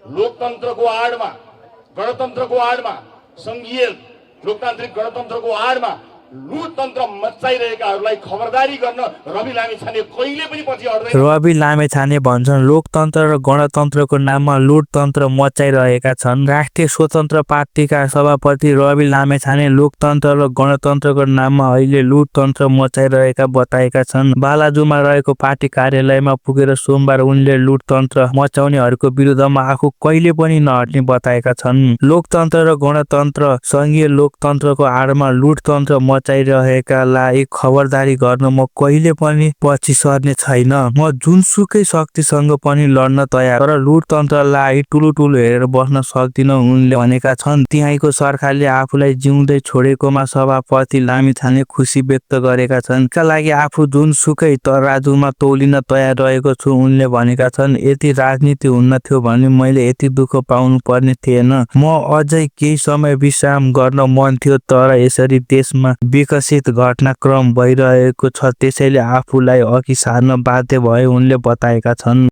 लोकतन्त्रको आडमा, गणतन्त्रको आडमा, संघीय लोकतान्त्रिक गणतन्त्रको आडमा लुटतन्त्र मचाइरहेकाहरूलाई खबरदारी गर्न रवि लामिछाने कहिले पनि पछि हट्दैन। रवि लामिछाने भन्छन् लोकतन्त्र र गणतन्त्रको नाममा लुटतन्त्र मचाइरहेका छन्। राष्ट्रिय स्वतन्त्र पार्टीका सभापति रवि लामिछाने लोकतन्त्र र गणतन्त्रको नाममा अहिले लुटतन्त्र मचाइरहेका बताएका छन्। बालाजुमा रहेको पार्टी कार्यालयमा पुगेर सोमबार उनले लुटतन्त्र मचाउनेहरूको विरुद्धमा आफू कहिले पनि नहट्ने बताएका छन्। लोकतन्त्र र गणतन्त्र संघीय लोकतन्त्रको आडमा लुटतन्त्र मचाइरहेकालाई खबरदारी गर्न म कहिले पनि पछि सर्ने छैन। म जुनसुकै शक्तिसँग पनि लड्न तयार, तर लुटतन्त्रलाई ठुलो हेरेर बस्न सक्दिन उनले भनेका छन्। त्यहाँको सरकारले आफूलाई जिउँदै छोडेकोमा सभापति लामिछाने खुसी व्यक्त गरेका छन्। यसका लागि आफू जुनसुकै तराजुमा तौलिन तयार रहेको छु उनले भनेका छन्। यदि राजनीति हुन्न थियो भने मैले यति दुःख पाउनु पर्ने थिएन। म अझै केही समय विश्राम गर्न मन थियो, तर यसरी देशमा विकसित घटनाक्रम भइरहेको छ, त्यसैले आफूलाई अघि सार्न बाध्य भए उनले बताएका छन्।